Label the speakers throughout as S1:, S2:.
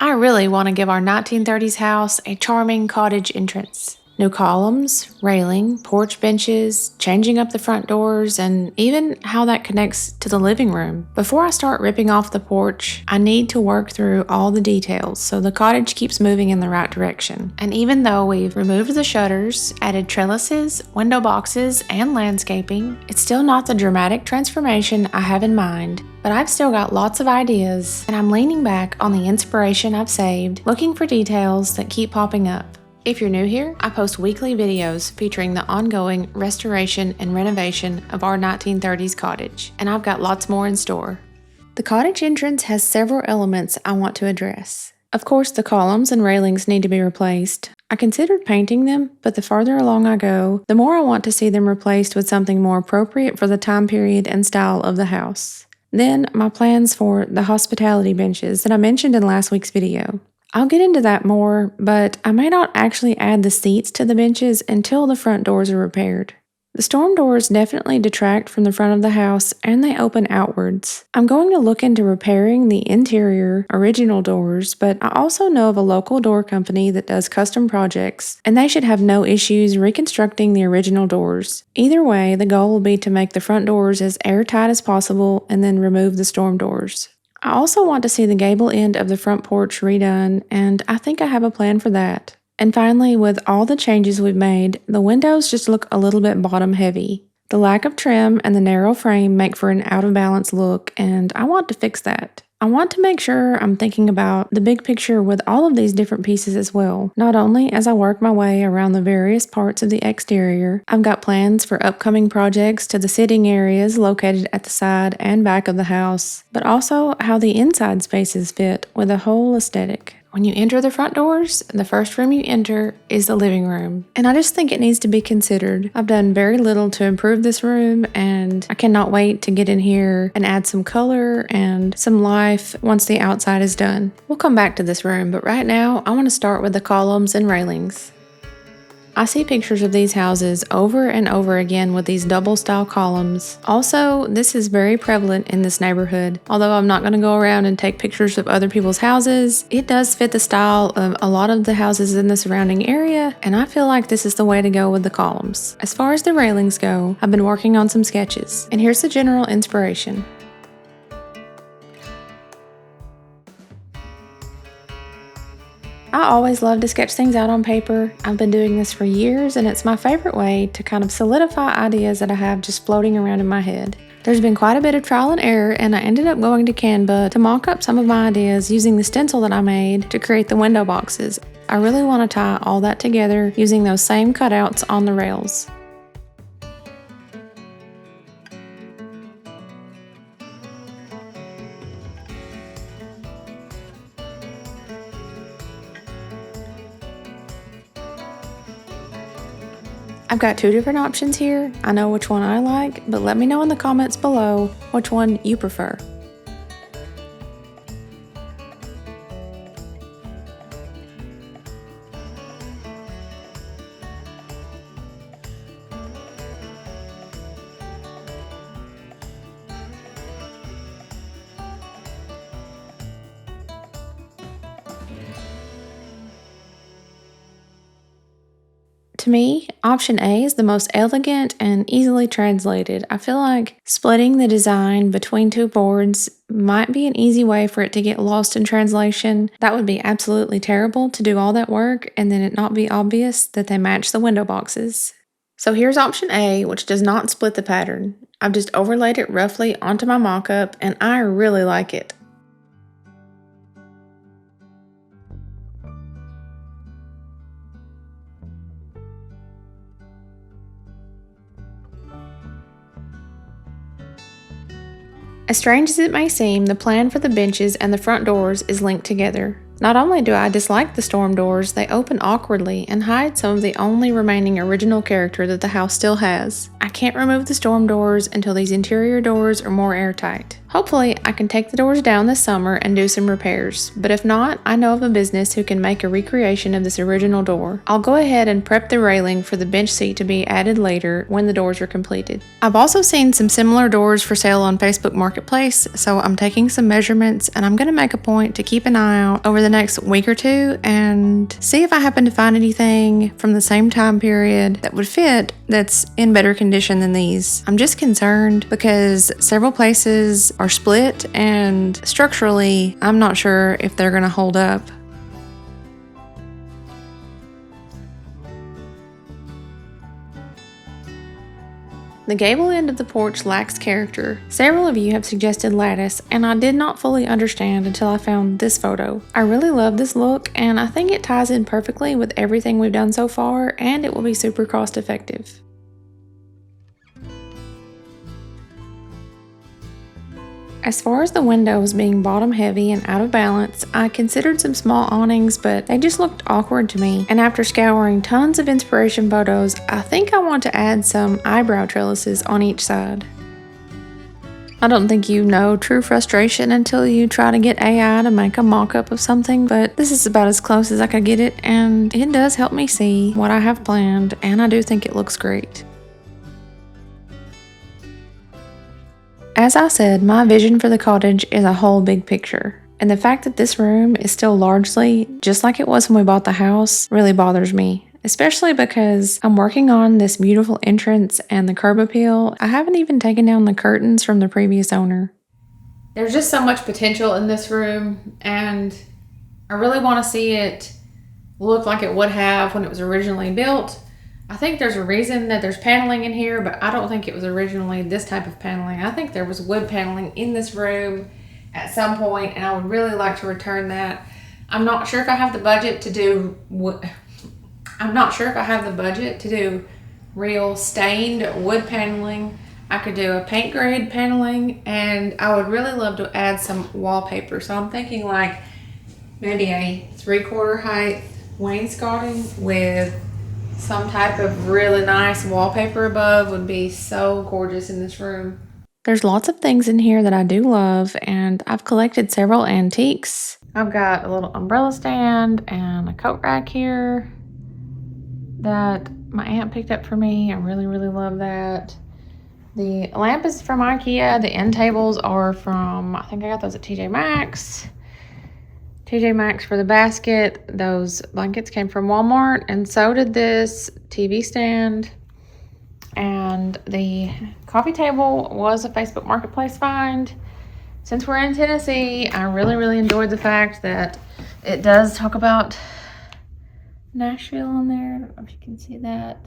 S1: I really want to give our 1930s house a charming cottage entrance. New columns, railing, porch benches, changing up the front doors, and even how that connects to the living room. Before I start ripping off the porch, I need to work through all the details so the cottage keeps moving in the right direction. And even though we've removed the shutters, added trellises, window boxes, and landscaping, it's still not the dramatic transformation I have in mind. But I've still got lots of ideas, and I'm leaning back on the inspiration I've saved, looking for details that keep popping up. If you're new here, I post weekly videos featuring the ongoing restoration and renovation of our 1930s cottage, and I've got lots more in store. The cottage entrance has several elements I want to address. Of course, the columns and railings need to be replaced. I considered painting them, but the farther along I go, the more I want to see them replaced with something more appropriate for the time period and style of the house. Then, my plans for the hospitality benches that I mentioned in last week's video. I'll get into that more, but I may not actually add the seats to the benches until the front doors are repaired. The storm doors definitely detract from the front of the house and they open outwards. I'm going to look into repairing the interior original doors, but I also know of a local door company that does custom projects, and they should have no issues reconstructing the original doors. Either way, the goal will be to make the front doors as airtight as possible and then remove the storm doors. I also want to see the gable end of the front porch redone, and I think I have a plan for that. And finally, with all the changes we've made, the windows just look a little bit bottom heavy. The lack of trim and the narrow frame make for an out of balance look, and I want to fix that. I want to make sure I'm thinking about the big picture with all of these different pieces as well. Not only as I work my way around the various parts of the exterior, I've got plans for upcoming projects to the sitting areas located at the side and back of the house, but also how the inside spaces fit with the whole aesthetic. When you enter the front doors, the first room you enter is the living room, and I just think it needs to be considered. I've done very little to improve this room, and I cannot wait to get in here and add some color and some life once the outside is done. We'll come back to this room, but right now I want to start with the columns and railings. I see pictures of these houses over and over again with these double style columns. Also, this is very prevalent in this neighborhood. Although I'm not going to go around and take pictures of other people's houses, it does fit the style of a lot of the houses in the surrounding area, and I feel like this is the way to go with the columns. As far as the railings go, I've been working on some sketches, and here's the general inspiration. I always love to sketch things out on paper. I've been doing this for years, and it's my favorite way to kind of solidify ideas that I have just floating around in my head. There's been quite a bit of trial and error, and I ended up going to Canva to mock up some of my ideas using the stencil that I made to create the window boxes. I really want to tie all that together using those same cutouts on the rails. I've got two different options here. I know which one I like, but let me know in the comments below which one you prefer. To me, option A is the most elegant and easily translated. I feel like splitting the design between two boards might be an easy way for it to get lost in translation. That would be absolutely terrible to do all that work and then it not be obvious that they match the window boxes. So here's option A, which does not split the pattern. I've just overlaid it roughly onto my mock-up and I really like it. As strange as it may seem, the plan for the benches and the front doors is linked together. Not only do I dislike the storm doors, they open awkwardly and hide some of the only remaining original character that the house still has. I can't remove the storm doors until these interior doors are more airtight. Hopefully, I can take the doors down this summer and do some repairs, but if not, I know of a business who can make a recreation of this original door. I'll go ahead and prep the railing for the bench seat to be added later when the doors are completed. I've also seen some similar doors for sale on Facebook Marketplace, so I'm taking some measurements and I'm going to make a point to keep an eye out over the next week or two and see if I happen to find anything from the same time period that would fit that's in better condition than these. I'm just concerned because several places are split and structurally I'm not sure if they're going to hold up. The gable end of the porch lacks character. Several of you have suggested lattice, and I did not fully understand until I found this photo. I really love this look, and I think it ties in perfectly with everything we've done so far, and it will be super cost effective. As far as the windows being bottom heavy and out of balance, I considered some small awnings, but they just looked awkward to me. And after scouring tons of inspiration photos, I think I want to add some eyebrow trellises on each side. I don't think you know true frustration until you try to get AI to make a mock-up of something, but this is about as close as I could get it, and it does help me see what I have planned, and I do think it looks great. As I said, my vision for the cottage is a whole big picture, and the fact that this room is still largely just like it was when we bought the house really bothers me, especially because I'm working on this beautiful entrance and the curb appeal. I haven't even taken down the curtains from the previous owner. There's just so much potential in this room, and I really want to see it look like it would have when it was originally built. I think there's a reason that there's paneling in here, but I don't think it was originally this type of paneling. I think there was wood paneling in this room at some point, and I would really like to return that. I'm not sure if I have the budget to do real stained wood paneling. I could do a paint grade paneling, and I would really love to add some wallpaper. So I'm thinking like maybe a 3/4 height wainscoting with some type of really nice wallpaper above would be so gorgeous in this room. There's lots of things in here that I do love, and I've collected several antiques. I've got a little umbrella stand and a coat rack here that my aunt picked up for me. I really, really love that. The lamp is from IKEA. The end tables are from, I think I got those at TJ Maxx. TJ Maxx for the basket. Those blankets came from Walmart, and so did this TV stand. And the coffee table was a Facebook Marketplace find. Since we're in Tennessee, I really, really enjoyed the fact that it does talk about Nashville on there. I don't know if you can see that.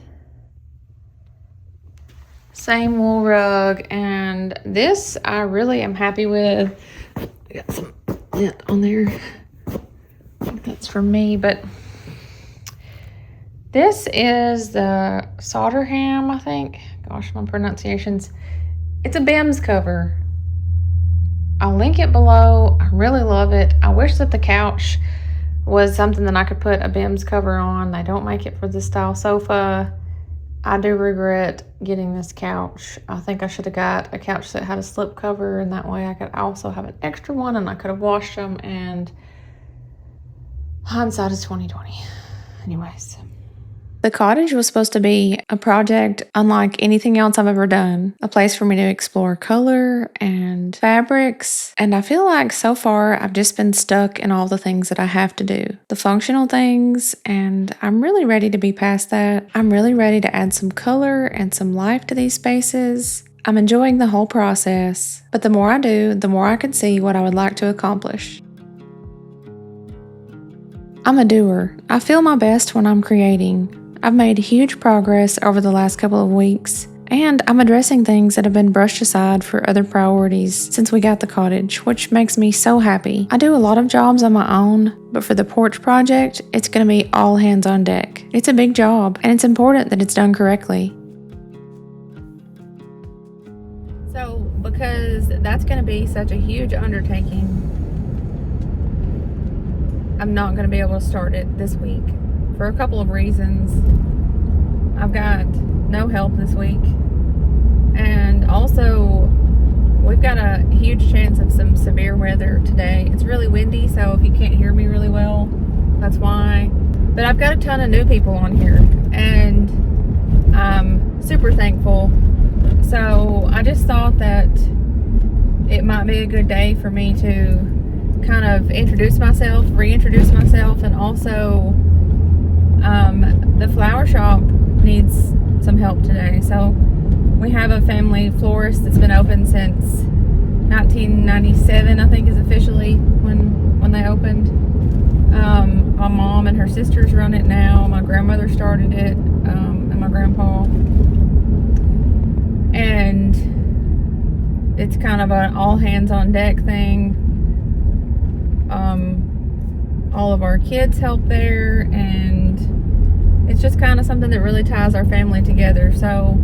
S1: Same wool rug, and this I really am happy with. I got some lint on there. I think that's for me, but this is the Solderham, I think. Gosh, my pronunciations. It's a BIMS cover. I'll link it below. I really love it. I wish that the couch was something that I could put a BIMS cover on. They don't make it for this style sofa. I do regret getting this couch. I think I should have got a couch that had a slip cover, and that way I could also have an extra one and I could have washed them, and hindsight is 20/20. Anyways. The cottage was supposed to be a project unlike anything else I've ever done. A place for me to explore color and fabrics. And I feel like so far I've just been stuck in all the things that I have to do. The functional things, and I'm really ready to be past that. I'm really ready to add some color and some life to these spaces. I'm enjoying the whole process, but the more I do, the more I can see what I would like to accomplish. I'm a doer. I feel my best when I'm creating. I've made huge progress over the last couple of weeks, and I'm addressing things that have been brushed aside for other priorities since we got the cottage, which makes me so happy. I do a lot of jobs on my own, but for the porch project, it's going to be all hands on deck. It's a big job, and it's important that it's done correctly. So, because that's going to be such a huge undertaking, I'm not going to be able to start it this week. For a couple of reasons. I've got no help this week, and also we've got a huge chance of some severe weather today. It's really windy, so if you can't hear me really well, that's why. But I've got a ton of new people on here, and I'm super thankful. So I just thought that it might be a good day for me to kind of introduce myself, reintroduce myself, and also the flower shop needs some help today. So we have a family florist that's been open since 1997, I think, is officially when they opened. My mom and her sisters run it now. My grandmother started it, and my grandpa. And it's kind of an all hands on deck thing. All of our kids help there, and it's just kind of something that really ties our family together. So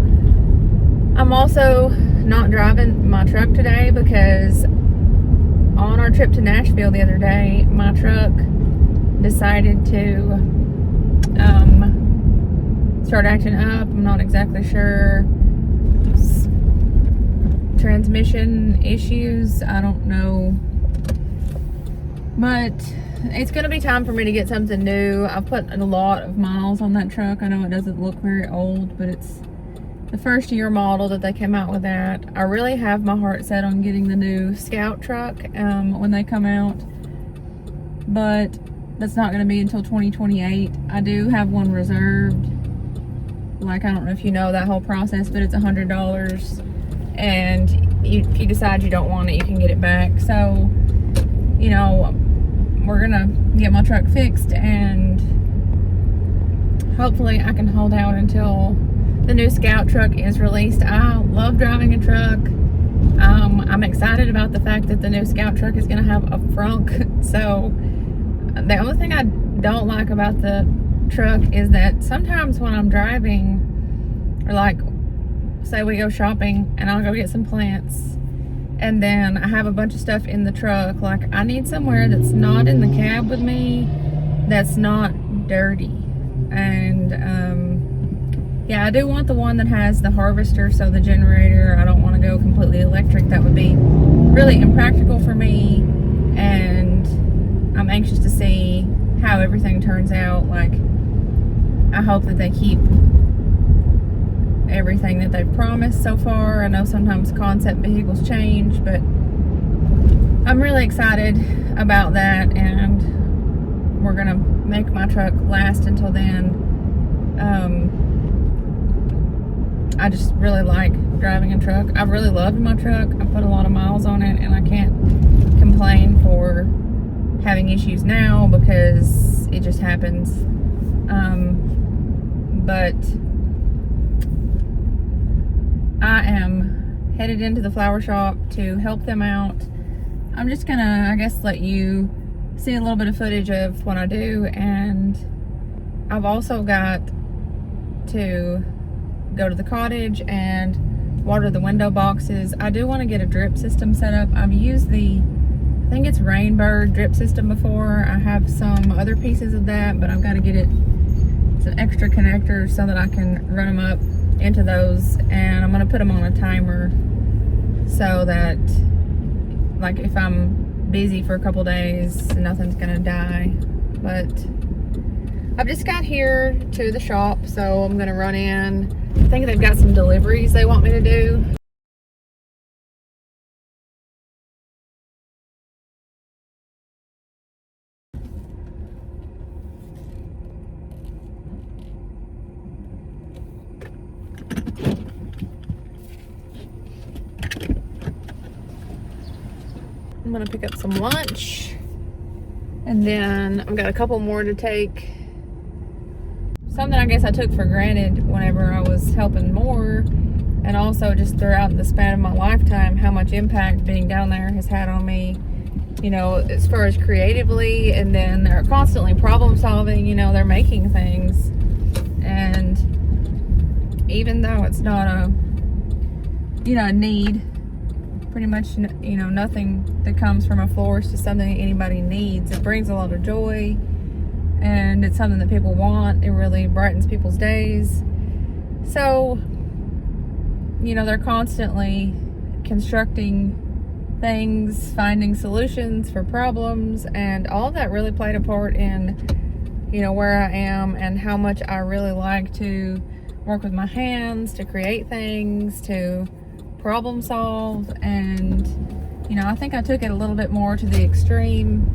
S1: I'm also not driving my truck today because on our trip to Nashville the other day, my truck decided to start acting up. I'm not exactly sure. Transmission issues, I don't know, but it's going to be time for me to get something new. I've put a lot of miles on that truck. I know it doesn't look very old, but it's the first year model that they came out with that. I really have my heart set on getting the new Scout truck when they come out, but that's not going to be until 2028. I do have one reserved. Like, I don't know if you know that whole process, but it's $100, and if you decide you don't want it, you can get it back. So, you know, we're gonna get my truck fixed, and hopefully I can hold out until the new Scout truck is released. I love driving a truck. I'm excited about the fact that the new Scout truck is gonna have a frunk. So the only thing I don't like about the truck is that sometimes when I'm driving, or like say we go shopping and I'll go get some plants, and then I have a bunch of stuff in the truck, like I need somewhere that's not in the cab with me, that's not dirty. And yeah, I do want the one that has the harvester, so the generator, I don't want to go completely electric. That would be really impractical for me, and I'm anxious to see how everything turns out. Like, I hope that they keep everything that they've promised so far. I know sometimes concept vehicles change, but I'm really excited about that, and we're gonna make my truck last until then. I just really like driving a truck. I've really loved my truck. I put a lot of miles on it, and I can't complain for having issues now because it just happens. But I am headed into the flower shop to help them out. I'm just gonna, I guess, let you see a little bit of footage of what I do, and I've also got to go to the cottage and water the window boxes. I do want to get a drip system set up. I've used the, I think it's Rainbird drip system before. I have some other pieces of that, but I've got to get it some extra connectors so that I can run them up into those, and I'm going to put them on a timer so that, like, if I'm busy for a couple days, nothing's going to die. But I've just got here to the shop, so I'm going to run in. I think they've got some deliveries they want me to do. I'm gonna pick up some lunch, and then I've got a couple more to take. Something I guess I took for granted whenever I was helping more, and also just throughout the span of my lifetime, how much impact being down there has had on me, you know, as far as creatively. And then they're constantly problem solving, you know, they're making things, and even though it's not a, you know, a need, pretty much, you know, nothing that comes from a florist is something anybody needs. It brings a lot of joy, and it's something that people want. It really brightens people's days. So, you know, they're constantly constructing things, finding solutions for problems, and all of that really played a part in, where I am and how much I really like to work with my hands, to create things, to problem solve. And, I think I took it a little bit more to the extreme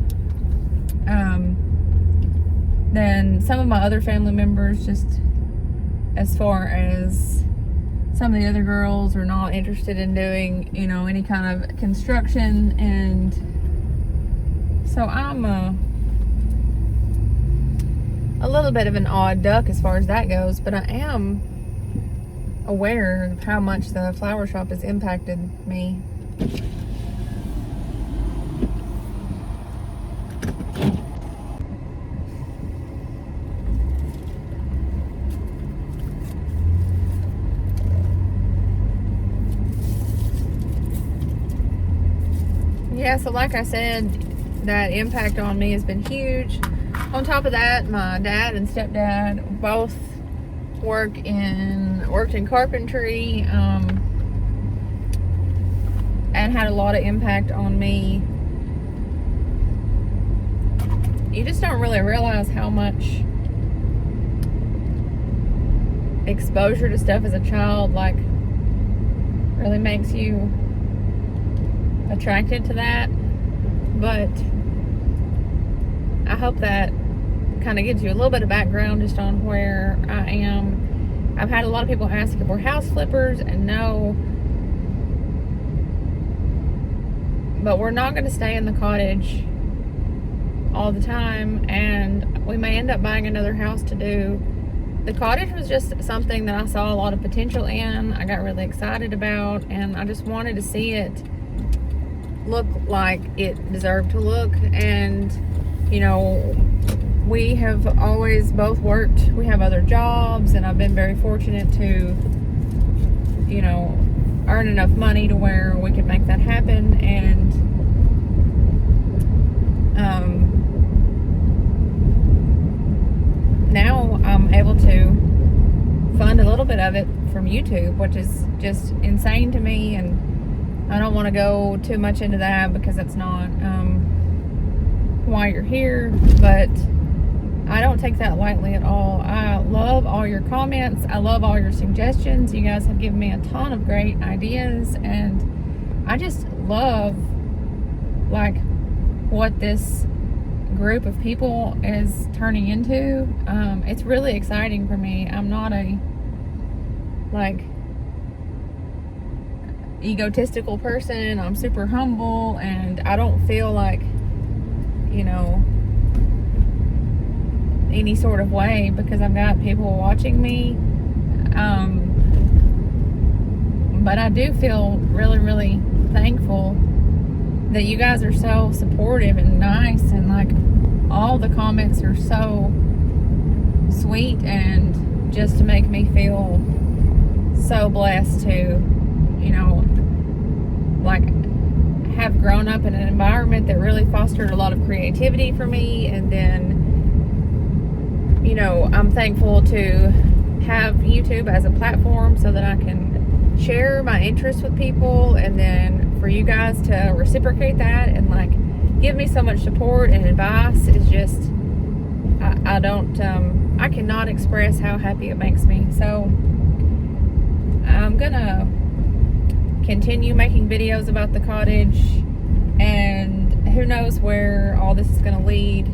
S1: than some of my other family members, just as far as some of the other girls are not interested in doing, any kind of construction. And so I'm a little bit of an odd duck as far as that goes, but I am aware of how much the flower shop has impacted me. Yeah, so like I said, that impact on me has been huge. On top of that, my dad and stepdad both worked in carpentry, and had a lot of impact on me. You just don't really realize how much exposure to stuff as a child really makes you attracted to that. But I hope that kind of gives you a little bit of background just on where I am. I've had a lot of people ask if we're house flippers, and no, but we're not going to stay in the cottage all the time, and we may end up buying another house to do. The cottage was just something that I saw a lot of potential in. I got really excited about, and I just wanted to see it look like it deserved to look. And we have always both worked, we have other jobs, and I've been very fortunate to earn enough money to where we could make that happen. And now I'm able to fund a little bit of it from YouTube, which is just insane to me. And I don't want to go too much into that because that's not why you're here, but I don't take that lightly at all. I love all your comments. I love all your suggestions. You guys have given me a ton of great ideas, and I just love what this group of people is turning into. It's really exciting for me. I'm not a egotistical person. I'm super humble, and I don't feel any sort of way because I've got people watching me. But I do feel really, really thankful that you guys are so supportive and nice, and all the comments are so sweet, and just to make me feel so blessed to have grown up in an environment that really fostered a lot of creativity for me. And then I'm thankful to have YouTube as a platform so that I can share my interests with people, and then for you guys to reciprocate that and give me so much support and advice is just I cannot express how happy it makes me. So I'm gonna continue making videos about the cottage, and who knows where all this is gonna lead.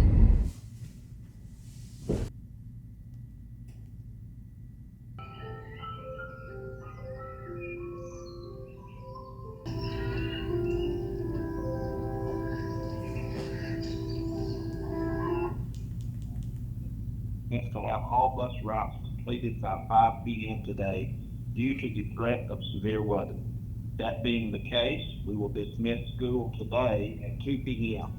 S2: And to have all bus routes completed by 5 p.m. today due to the threat of severe weather. That being the case, we will dismiss school today at 2 p.m.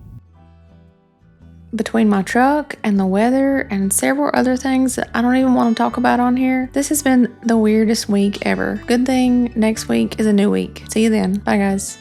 S1: Between my truck and the weather and several other things that I don't even want to talk about on here, this has been the weirdest week ever. Good thing next week is a new week. See you then. Bye, guys.